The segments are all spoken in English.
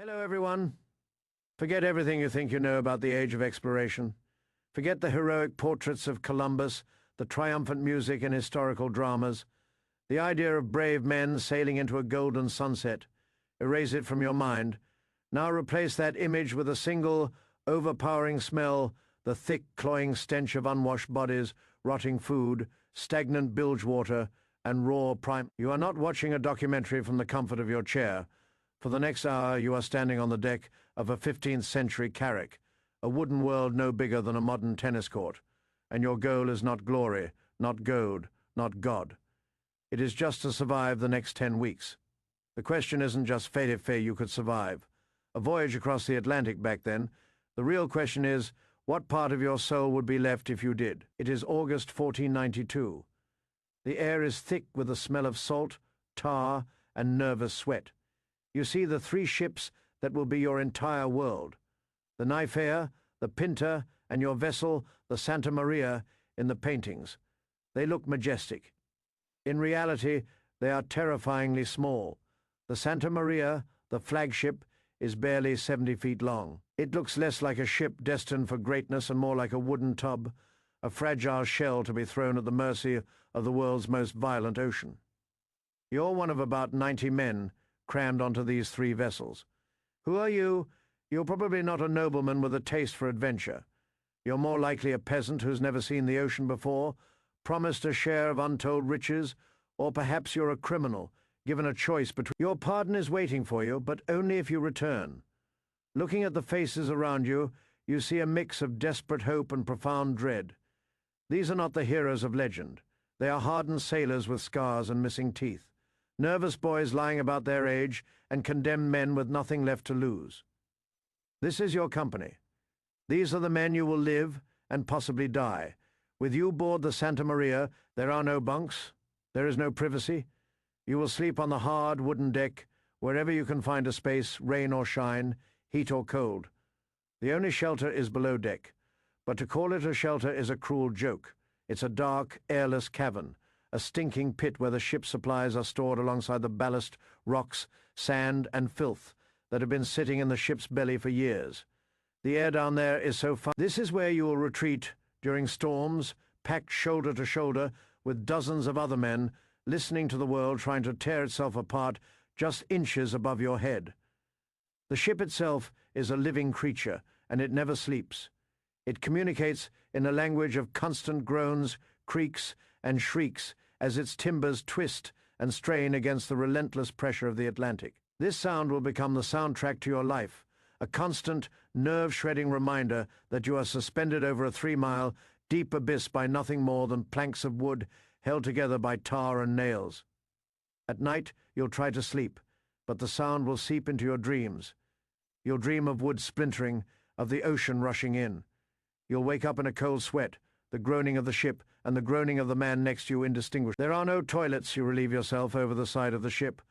Hello, everyone. Forget everything you think you know about the age of exploration. Forget the heroic portraits of Columbus, the triumphant music in historical dramas, the idea of brave men sailing into a golden sunset. Erase it from your mind. Now replace that image with a single, overpowering smell, the thick, cloying stench of unwashed bodies, rotting food, stagnant bilge water, and raw prime. You are not watching a documentary from the comfort of your chair. For the next hour, you are standing on the deck of a 15th century carrack, a wooden world no bigger than a modern tennis court, and your goal is not glory, not gold, not God. It is just to survive the next 10 weeks. The question isn't just if you could survive. A voyage across the Atlantic back then. The real question is, what part of your soul would be left if you did? It is August 1492. The air is thick with the smell of salt, tar, and nervous sweat. You see the 3 ships that will be your entire world. The Naifea, the Pinta, and your vessel, the Santa Maria, in the paintings. They look majestic. In reality, they are terrifyingly small. The Santa Maria, the flagship, is barely 70 feet long. It looks less like a ship destined for greatness and more like a wooden tub, a fragile shell to be thrown at the mercy of the world's most violent ocean. You're one of about 90 men crammed onto these 3 vessels. Who are you? You're probably not a nobleman with a taste for adventure. You're more likely a peasant who's never seen the ocean before, promised a share of untold riches, or perhaps you're a criminal, given a choice between. Your pardon is waiting for you, but only if you return. Looking at the faces around you, you see a mix of desperate hope and profound dread. These are not the heroes of legend. They are hardened sailors with scars and missing teeth. Nervous boys lying about their age, and condemned men with nothing left to lose. This is your company. These are the men you will live and possibly die. With you aboard the Santa Maria, there are no bunks. There is no privacy. You will sleep on the hard wooden deck, wherever you can find a space, rain or shine, heat or cold. The only shelter is below deck, but to call it a shelter is a cruel joke. It's a dark, airless cavern, a stinking pit where the ship's supplies are stored alongside the ballast, rocks, sand, and filth that have been sitting in the ship's belly for years. The air down there is so fine. This is where you will retreat during storms, packed shoulder to shoulder with dozens of other men, listening to the world trying to tear itself apart just inches above your head. The ship itself is a living creature, and it never sleeps. It communicates in a language of constant groans, creaks, and shrieks as its timbers twist and strain against the relentless pressure of the Atlantic. This sound will become the soundtrack to your life, a constant, nerve-shredding reminder that you are suspended over a 3-mile, deep abyss by nothing more than planks of wood held together by tar and nails. At night, you'll try to sleep, but the sound will seep into your dreams. You'll dream of wood splintering, of the ocean rushing in. You'll wake up in a cold sweat, the groaning of the ship and the groaning of the man next to you indistinguishable. There are no toilets. You relieve yourself over the side of the ship,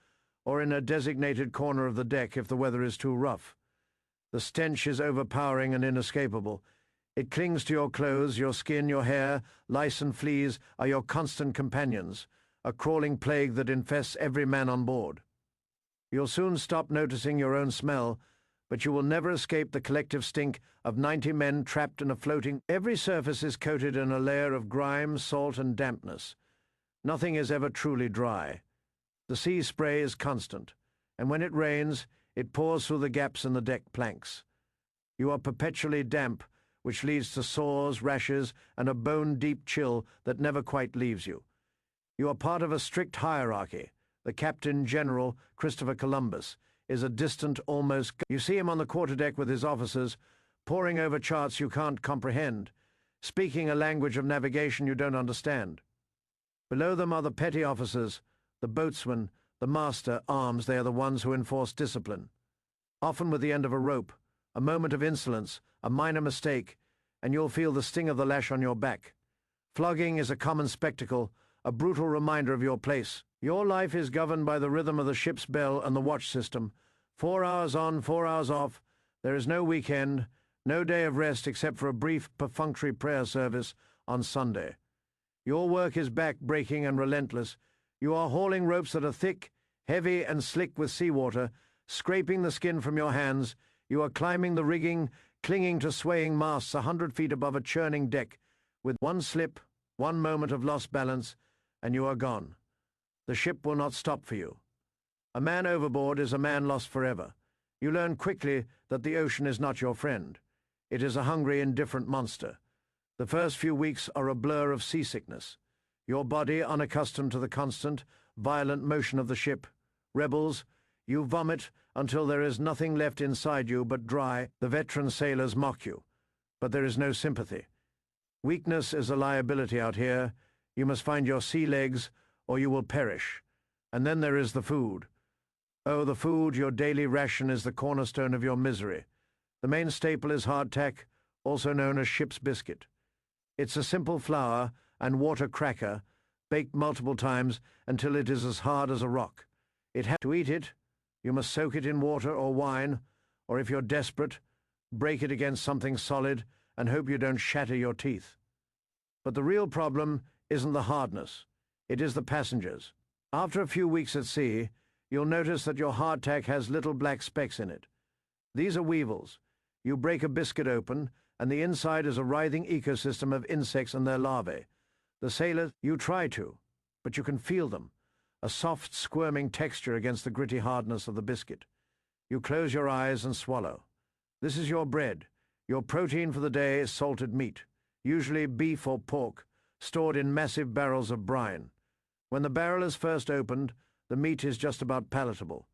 or in a designated corner of the deck if the weather is too rough. The stench is overpowering and inescapable. It clings to your clothes, your skin, your hair. Lice and fleas are your constant companions, a crawling plague that infests every man on board. You'll soon stop noticing your own smell, but you will never escape the collective stink of 90 men trapped in a floating. Every surface is coated in a layer of grime, salt, and dampness. Nothing is ever truly dry. The sea spray is constant, and when it rains, it pours through the gaps in the deck planks. You are perpetually damp, which leads to sores, rashes, and a bone-deep chill that never quite leaves you. You are part of a strict hierarchy. The Captain General, Christopher Columbus, is a distant, almost. You see him on the quarterdeck with his officers, poring over charts you can't comprehend, speaking a language of navigation you don't understand. Below them are the petty officers, the boatswain, the master, arms. They are the ones who enforce discipline. Often with the end of a rope, a moment of insolence, a minor mistake, and you'll feel the sting of the lash on your back. Flogging is a common spectacle, a brutal reminder of your place. Your life is governed by the rhythm of the ship's bell and the watch system. 4 hours on, 4 hours off. There is no weekend, no day of rest except for a brief, perfunctory prayer service on Sunday. Your work is back-breaking and relentless. You are hauling ropes that are thick, heavy, and slick with seawater, Scraping the skin from your hands, you are climbing the rigging, clinging to swaying masts 100 feet above a churning deck. With one slip, one moment of lost balance, and you are gone. The ship will not stop for you. A man overboard is a man lost forever. You learn quickly that the ocean is not your friend. It is a hungry, indifferent monster. The first few weeks are a blur of seasickness. Your body unaccustomed to the constant, violent motion of the ship. Rebels, you vomit until there is nothing left inside you but dry. The veteran sailors mock you, but there is no sympathy. Weakness is a liability out here. You must find your sea legs, or you will perish. And then there is the food. Oh, the food, your daily ration, is the cornerstone of your misery. The main staple is hardtack, also known as ship's biscuit. It's a simple flour and water cracker, baked multiple times until it is as hard as a rock. To eat it, you must soak it in water or wine, or if you're desperate, break it against something solid and hope you don't shatter your teeth. But the real problem isn't the hardness. It is the passengers. After a few weeks at sea, you'll notice that your hardtack has little black specks in it. These are weevils. You break a biscuit open, and the inside is a writhing ecosystem of insects and their larvae. The sailors, you try to, but you can feel them, a soft, squirming texture against the gritty hardness of the biscuit. You close your eyes and swallow. This is your bread. Your protein for the day is salted meat, usually beef or pork, stored in massive barrels of brine. When the barrel is first opened, the meat is just about palatable.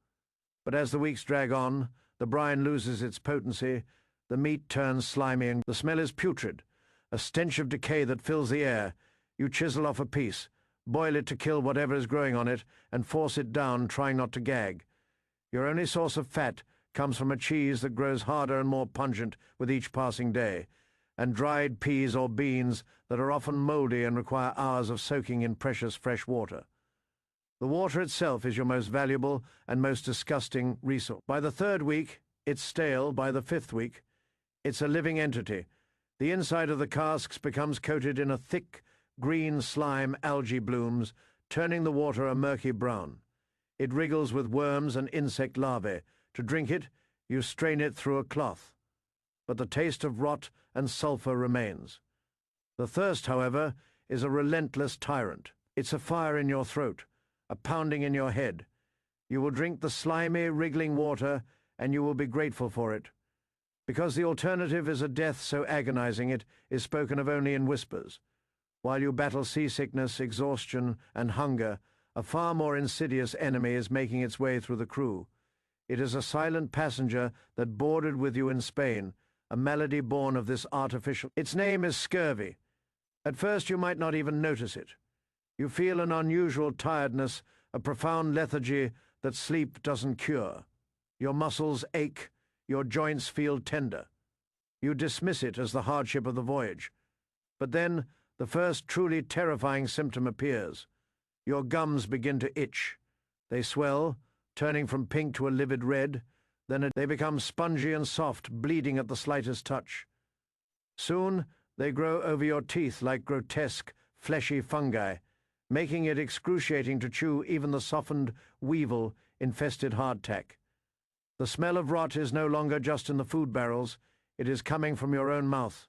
But as the weeks drag on, the brine loses its potency, the meat turns slimy, and the smell is putrid, a stench of decay that fills the air. You chisel off a piece, boil it to kill whatever is growing on it, and force it down, trying not to gag. Your only source of fat comes from a cheese that grows harder and more pungent with each passing day, and dried peas or beans that are often moldy and require hours of soaking in precious fresh water. The water itself is your most valuable and most disgusting resource. By the third week, it's stale. By the fifth week, it's a living entity. The inside of the casks becomes coated in a thick, green slime. Algae blooms, turning the water a murky brown. It wriggles with worms and insect larvae. To drink it, you strain it through a cloth. But the taste of rot and sulfur remains. The thirst, however, is a relentless tyrant. It's a fire in your throat, a pounding in your head. You will drink the slimy, wriggling water, and you will be grateful for it. Because the alternative is a death so agonizing it is spoken of only in whispers. While you battle seasickness, exhaustion, and hunger, a far more insidious enemy is making its way through the crew. It is a silent passenger that boarded with you in Spain, a malady born of this artificial. Its name is scurvy. At first you might not even notice it. You feel an unusual tiredness, a profound lethargy that sleep doesn't cure. Your muscles ache, your joints feel tender. You dismiss it as the hardship of the voyage. But then the first truly terrifying symptom appears. Your gums begin to itch. They swell, turning from pink to a livid red. Then they become spongy and soft, bleeding at the slightest touch. Soon they grow over your teeth like grotesque, fleshy fungi, making it excruciating to chew even the softened, weevil-infested hardtack. The smell of rot is no longer just in the food barrels, it is coming from your own mouth.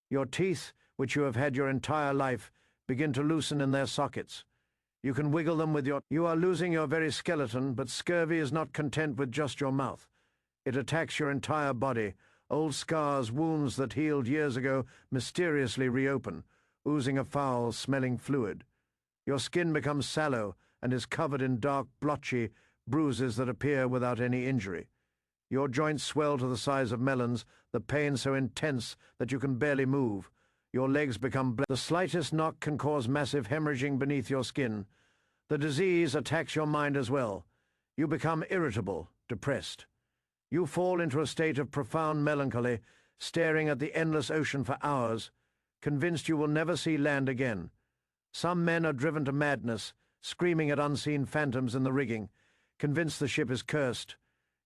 Your teeth, which you have had your entire life, begin to loosen in their sockets. You can wiggle them with your... You are losing your very skeleton, but scurvy is not content with just your mouth. It attacks your entire body. Old scars, wounds that healed years ago, mysteriously reopen, oozing a foul, smelling fluid. Your skin becomes sallow and is covered in dark, blotchy bruises that appear without any injury. Your joints swell to the size of melons, the pain so intense that you can barely move. Your legs become the slightest knock can cause massive hemorrhaging beneath your skin. The disease attacks your mind as well. You become irritable, depressed. You fall into a state of profound melancholy, staring at the endless ocean for hours, convinced you will never see land again. Some men are driven to madness, screaming at unseen phantoms in the rigging, convinced the ship is cursed.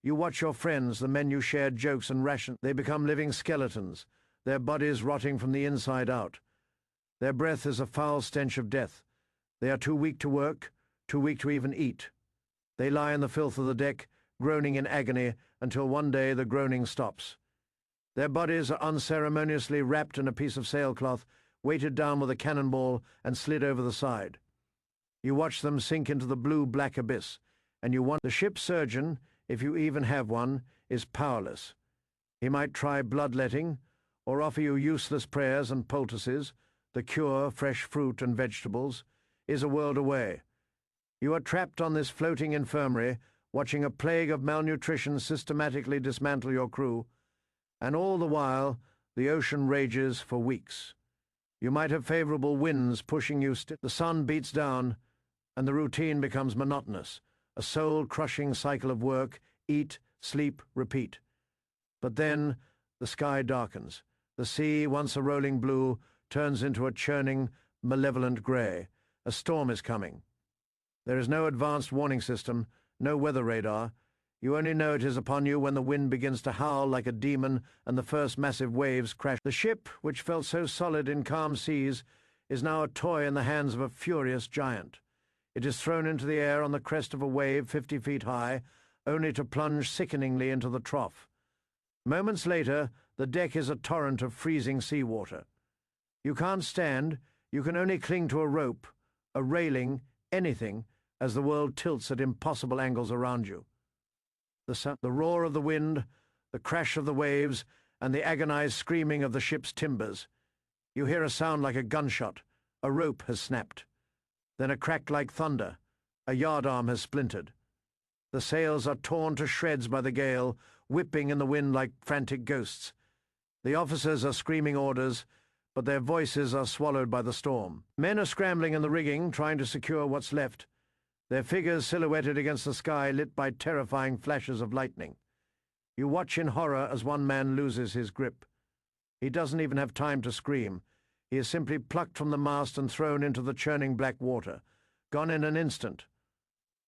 You watch your friends, the men you shared jokes and rations. They become living skeletons, their bodies rotting from the inside out. Their breath is a foul stench of death. They are too weak to work, too weak to even eat. They lie in the filth of the deck, groaning in agony until one day the groaning stops. Their bodies are unceremoniously wrapped in a piece of sailcloth, weighted down with a cannonball, and slid over the side. You watch them sink into the blue-black abyss, and you wonder. The ship's surgeon, if you even have one, is powerless. He might try bloodletting, or offer you useless prayers and poultices. The cure, fresh fruit and vegetables, is a world away. You are trapped on this floating infirmary, watching a plague of malnutrition systematically dismantle your crew, and all the while the ocean rages for weeks. You might have favorable winds pushing you. The sun beats down, and the routine becomes monotonous, a soul-crushing cycle of work, eat, sleep, repeat. But then the sky darkens. The sea, once a rolling blue, turns into a churning, malevolent grey. A storm is coming. There is no advanced warning system, no weather radar. You only know it is upon you when the wind begins to howl like a demon and the first massive waves crash. The ship, which felt so solid in calm seas, is now a toy in the hands of a furious giant. It is thrown into the air on the crest of a wave 50 feet high, only to plunge sickeningly into the trough. Moments later, the deck is a torrent of freezing seawater. You can't stand, you can only cling to a rope, a railing, anything, as the world tilts at impossible angles around you. The roar of the wind, the crash of the waves, and the agonized screaming of the ship's timbers. You hear a sound like a gunshot. A rope has snapped. Then a crack like thunder. A yardarm has splintered. The sails are torn to shreds by the gale, whipping in the wind like frantic ghosts. The officers are screaming orders, but their voices are swallowed by the storm. Men are scrambling in the rigging, trying to secure what's left, their figures silhouetted against the sky lit by terrifying flashes of lightning. You watch in horror as one man loses his grip. He doesn't even have time to scream. He is simply plucked from the mast and thrown into the churning black water, gone in an instant.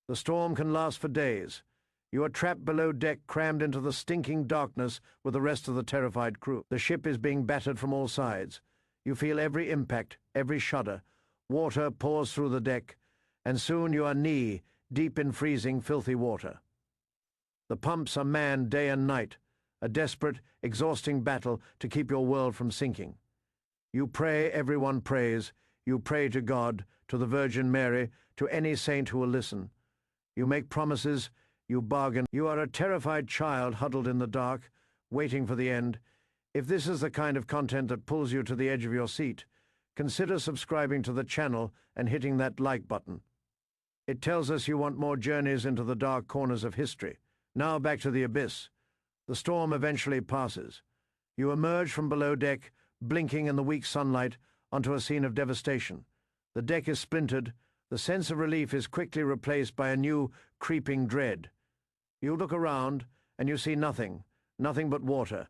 The storm can last for days. You are trapped below deck, crammed into the stinking darkness with the rest of the terrified crew. The ship is being battered from all sides. You feel every impact, every shudder. Water pours through the deck, and soon you are knee-deep in freezing, filthy water. The pumps are manned day and night, a desperate, exhausting battle to keep your world from sinking. You pray, everyone prays. You pray to God, to the Virgin Mary, to any saint who will listen. You make promises, you bargain. You are a terrified child huddled in the dark, waiting for the end. If this is the kind of content that pulls you to the edge of your seat, consider subscribing to the channel and hitting that like button. It tells us you want more journeys into the dark corners of history. Now back to the abyss. The storm eventually passes. You emerge from below deck, blinking in the weak sunlight, onto a scene of devastation. The deck is splintered. The sense of relief is quickly replaced by a new, creeping dread. You look around, and you see nothing but water.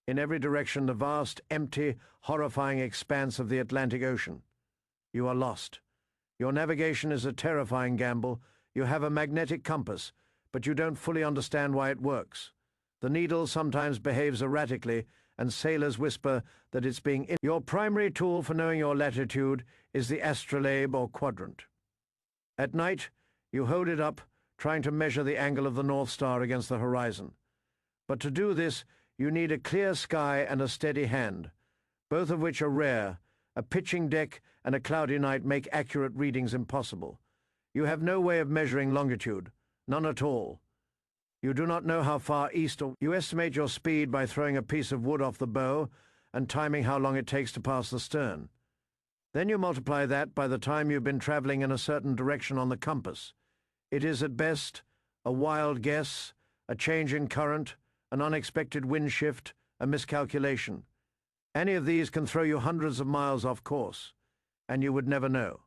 In every direction, the vast, empty, horrifying expanse of the Atlantic Ocean. You are lost. Your navigation is a terrifying gamble. You have a magnetic compass, but you don't fully understand why it works. The needle sometimes behaves erratically, and sailors whisper that it's being... Your primary tool for knowing your latitude is the astrolabe or quadrant. At night, you hold it up, trying to measure the angle of the North Star against the horizon. But to do this, you need a clear sky and a steady hand, both of which are rare. A pitching deck and a cloudy night make accurate readings impossible. You have no way of measuring longitude, none at all. You do not know how far east or... You estimate your speed by throwing a piece of wood off the bow and timing how long it takes to pass the stern. Then you multiply that by the time you've been traveling in a certain direction on the compass. It is at best a wild guess, a change in current, an unexpected wind shift, a miscalculation. Any of these can throw you hundreds of miles off course, and you would never know.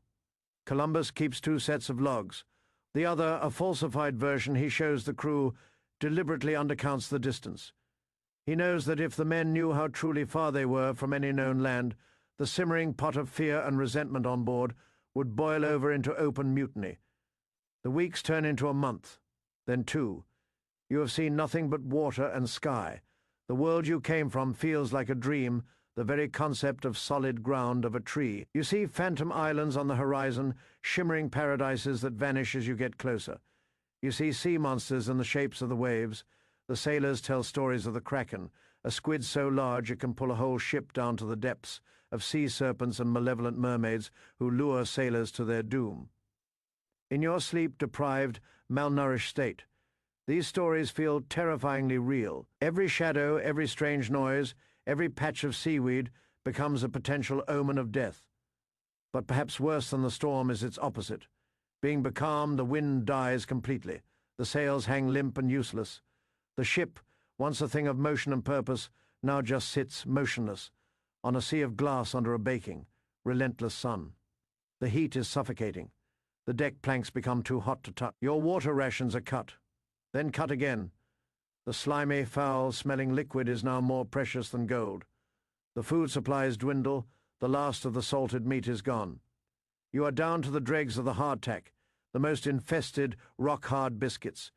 Columbus keeps 2 sets of logs. The other, a falsified version he shows the crew, deliberately undercounts the distance. He knows that if the men knew how truly far they were from any known land, the simmering pot of fear and resentment on board would boil over into open mutiny. The weeks turn into a month, then 2. You have seen nothing but water and sky. The world you came from feels like a dream, the very concept of solid ground of a tree. You see phantom islands on the horizon, shimmering paradises that vanish as you get closer. You see sea monsters in the shapes of the waves. The sailors tell stories of the kraken, a squid so large it can pull a whole ship down to the depths, of sea serpents and malevolent mermaids who lure sailors to their doom. In your sleep-deprived, malnourished state, these stories feel terrifyingly real. Every shadow, every strange noise, every patch of seaweed becomes a potential omen of death. But perhaps worse than the storm is its opposite. Being becalmed, the wind dies completely. The sails hang limp and useless. The ship, once a thing of motion and purpose, now just sits motionless, on a sea of glass under a baking, relentless sun. The heat is suffocating. The deck planks become too hot to touch. Your water rations are cut, then cut again. The slimy, foul-smelling liquid is now more precious than gold. The food supplies dwindle. The last of the salted meat is gone. You are down to the dregs of the hardtack, the most infested, rock-hard biscuits.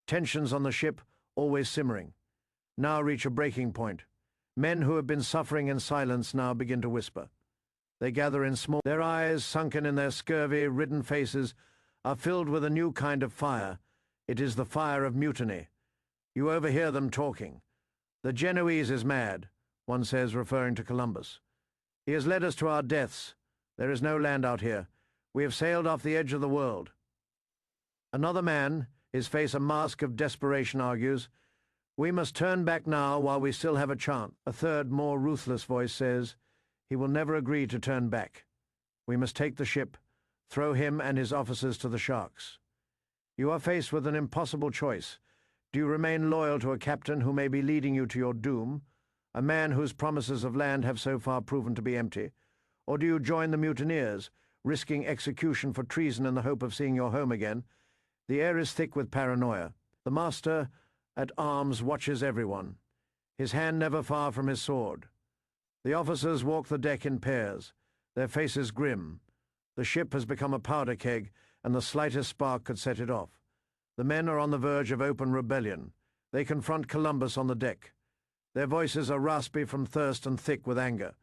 Tensions on the ship, always simmering, now reach a breaking point. Men who have been suffering in silence now begin to whisper. They gather in small. Their eyes, sunken in their scurvy-ridden faces, are filled with a new kind of fire. It is the fire of mutiny. You overhear them talking. "The Genoese is mad," one says, referring to Columbus. "He has led us to our deaths. There is no land out here. We have sailed off the edge of the world." Another man, his face a mask of desperation, argues, "We must turn back now while we still have a chance." A third, more ruthless voice says, "He will never agree to turn back. We must take the ship, throw him and his officers to the sharks." You are faced with an impossible choice. Do you remain loyal to a captain who may be leading you to your doom, a man whose promises of land have so far proven to be empty, or do you join the mutineers, risking execution for treason in the hope of seeing your home again? The air is thick with paranoia. The master at arms watches everyone, his hand never far from his sword. The officers walk the deck in pairs, their faces grim. The ship has become a powder keg, and the slightest spark could set it off. The men are on the verge of open rebellion. They confront Columbus on the deck. Their voices are raspy from thirst and thick with anger.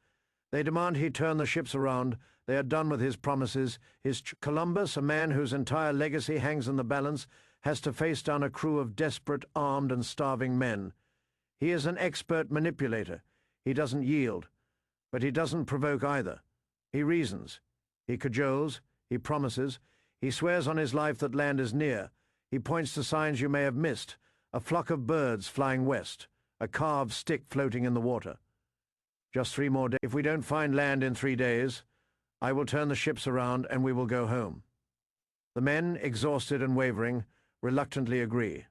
They demand he turn the ships around. They are done with his promises. Columbus, a man whose entire legacy hangs in the balance, has to face down a crew of desperate, armed and starving men. He is an expert manipulator. He doesn't yield. But he doesn't provoke either. He reasons. He cajoles. He promises. He swears on his life that land is near. He points to signs you may have missed. A flock of birds flying west. A carved stick floating in the water. Just 3 more days. If we don't find land in 3 days, I will turn the ships around and we will go home. The men, exhausted and wavering, reluctantly agree.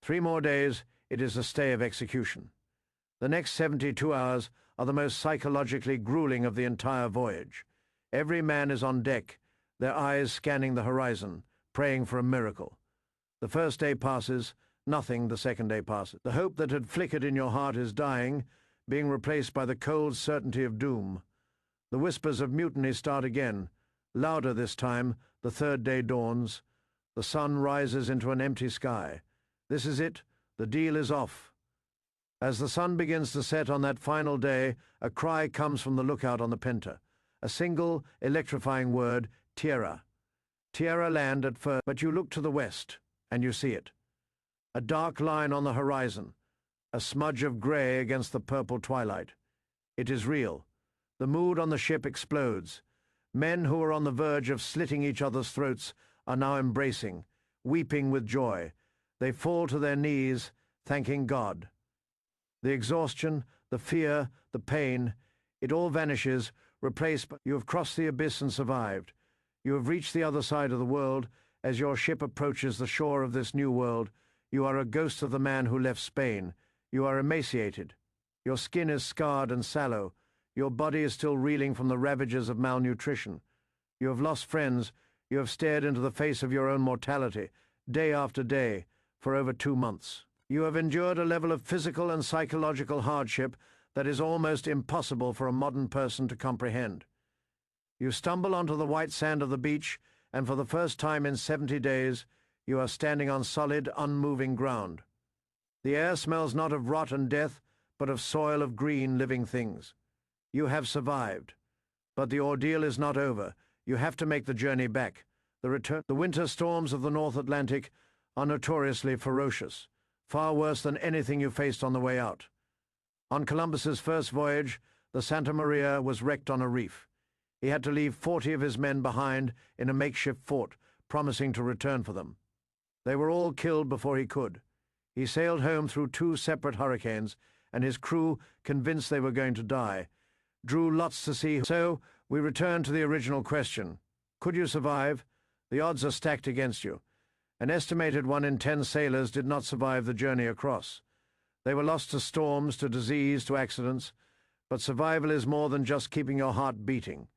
3 more days, it is a stay of execution. The next 72 hours are the most psychologically grueling of the entire voyage. Every man is on deck, their eyes scanning the horizon, praying for a miracle. The first day passes, nothing the second day passes. The hope that had flickered in your heart is dying, being replaced by the cold certainty of doom. The whispers of mutiny start again. Louder this time, the third day dawns. The sun rises into an empty sky. This is it. The deal is off. As the sun begins to set on that final day, a cry comes from the lookout on the Penta. A single, electrifying word, tierra. Tierra land at first, but you look to the west, and you see it. A dark line on the horizon. A smudge of grey against the purple twilight. It is real. The mood on the ship explodes. Men who are on the verge of slitting each other's throats are now embracing, weeping with joy. They fall to their knees, thanking God. The exhaustion, the fear, the pain, it all vanishes, replaced by you have crossed the abyss and survived. You have reached the other side of the world. As your ship approaches the shore of this new world, you are a ghost of the man who left Spain. You are emaciated. Your skin is scarred and sallow. Your body is still reeling from the ravages of malnutrition. You have lost friends. You have stared into the face of your own mortality, day after day, for over 2 months. You have endured a level of physical and psychological hardship that is almost impossible for a modern person to comprehend. You stumble onto the white sand of the beach, and for the first time in 70 days, you are standing on solid, unmoving ground. The air smells not of rot and death, but of soil of green, living things. You have survived. But the ordeal is not over. You have to make the journey back. The winter storms of the North Atlantic are notoriously ferocious, far worse than anything you faced on the way out. On Columbus's first voyage, the Santa Maria was wrecked on a reef. He had to leave 40 of his men behind in a makeshift fort, promising to return for them. They were all killed before he could. He sailed home through 2 separate hurricanes, and his crew, convinced they were going to die, drew lots to see. So we return to the original question. Could you survive? The odds are stacked against you. An estimated 1 in 10 sailors did not survive the journey across. They were lost to storms, to disease, to accidents. But survival is more than just keeping your heart beating.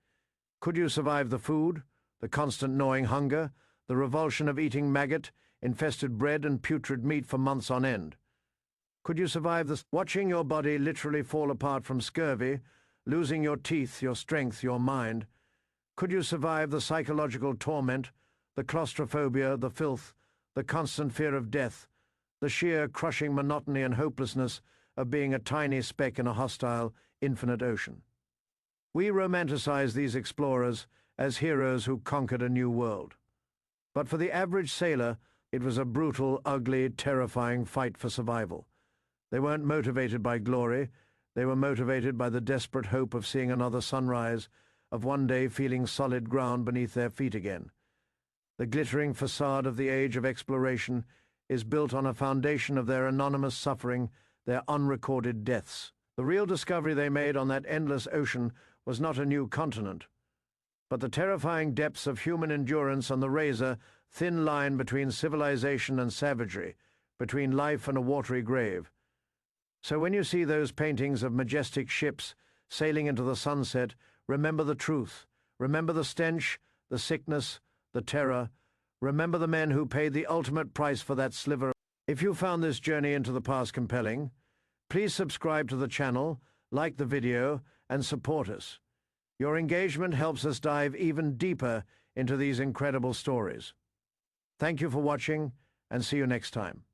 Could you survive the food, the constant gnawing hunger, the revulsion of eating maggot-infested bread and putrid meat for months on end? Could you survive watching your body literally fall apart from scurvy, losing your teeth, your strength, your mind? Could you survive the psychological torment, the claustrophobia, the filth, the constant fear of death, the sheer crushing monotony and hopelessness of being a tiny speck in a hostile, infinite ocean? We romanticize these explorers as heroes who conquered a new world. But for the average sailor, it was a brutal, ugly, terrifying fight for survival. They weren't motivated by glory. They were motivated by the desperate hope of seeing another sunrise, of one day feeling solid ground beneath their feet again. The glittering facade of the age of exploration is built on a foundation of their anonymous suffering, their unrecorded deaths. The real discovery they made on that endless ocean was not a new continent, but the terrifying depths of human endurance on the razor-thin line between civilization and savagery, between life and a watery grave. So when you see those paintings of majestic ships sailing into the sunset, remember the truth, remember the stench, the sickness, the terror, remember the men who paid the ultimate price for that sliver. If you found this journey into the past compelling, please subscribe to the channel, like the video, and support us. Your engagement helps us dive even deeper into these incredible stories. Thank you for watching, and see you next time.